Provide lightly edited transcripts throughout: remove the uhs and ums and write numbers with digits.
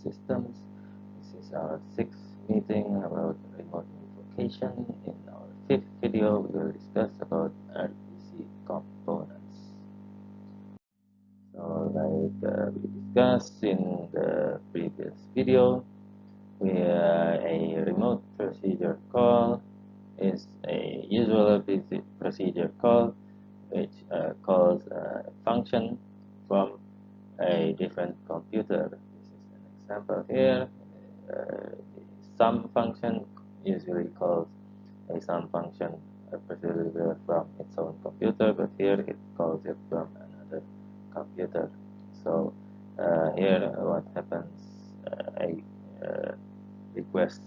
systems. This is our sixth meeting about remote invocation. In our fifth video, we will discuss about RPC components. So, like we discussed in the previous video, a remote procedure call is a usual procedure call which calls a function from a different computer. This is an example here. The sum function usually calls a sum function a procedure from its own computer, but here it calls it from another computer. So here what happens, a request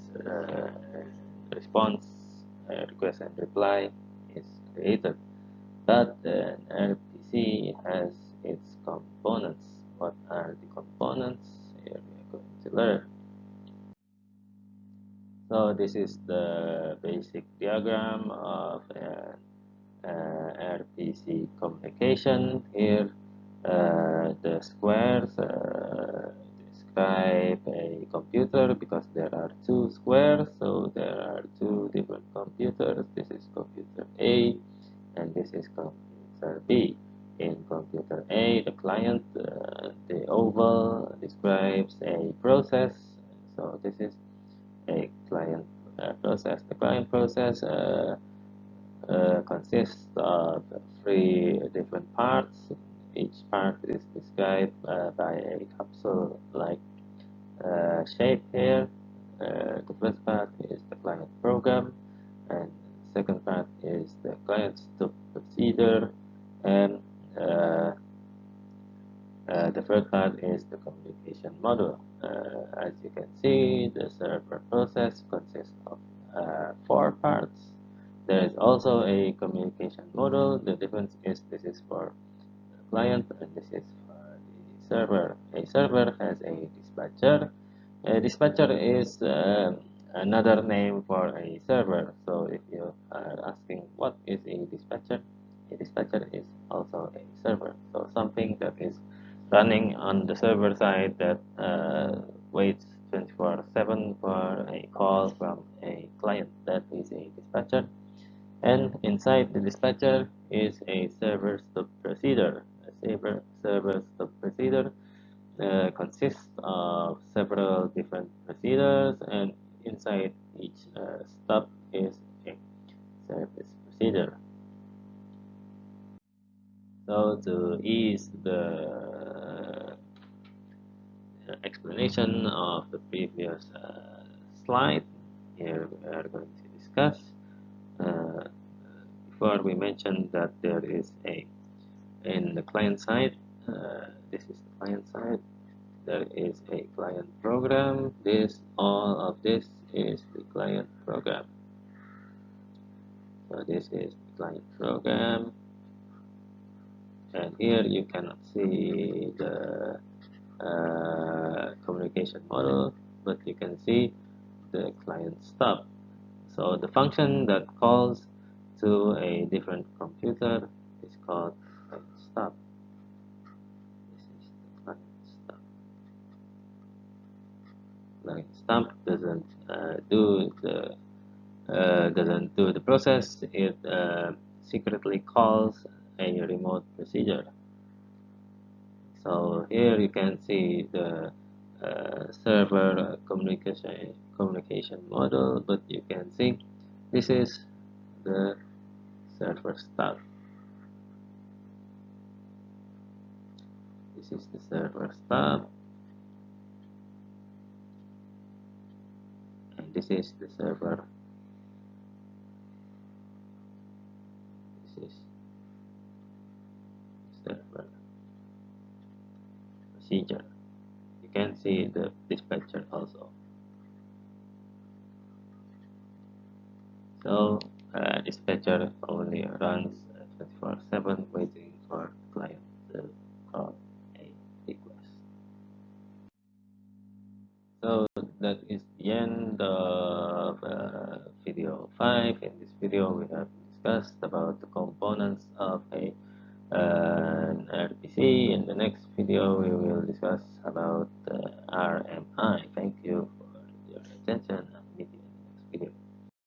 response, request and reply is created, but an RPC has its components. What are the components? Here we are going to learn. So this is the basic diagram of RPC communication. Here the squares describe a computer because there are two squares, so there are two different computers. This is computer A and this is computer B. In computer A, the client, the oval describes a process, so this is a client process. The client process consists of three different parts. Each part is described by a capsule-like shape here. The first part is the client program, and the second part is the client stop procedure, and the third part is the communication module. As you can see, the server process consists of four parts. There is also a communication module. The difference is this is for the client and this is for the server. A server has a dispatcher. A dispatcher is another name for a server. So if you are asking what is a dispatcher is also a server. So something that is running on the server side that waits 24/7 for a call from a client. That is a dispatcher. And inside the dispatcher is a server stop procedure. A server stop procedure consists of several different procedures, and inside each stop is a service procedure. So to ease the explanation of the previous slide, here we are going to discuss. Before we mentioned that there is a in the client side. This is the client side. There is a client program. All of this is the client program. So this is the client program, and here you cannot see the communication model, but you can see the client stop. So the function that calls to a different computer is called client stop. This is the client stop. Client stop doesn't do the process. It secretly calls a remote procedure. So here you can see the server communication model, but you can see this is the server stop. This is the server stop, and this is the server. This is the server procedure. You can see the dispatcher also. So dispatcher only runs 24/7 waiting for client to call a request. So that is the end of video 5. In this video we have discussed about the components of an RPC. In the next video we will discuss about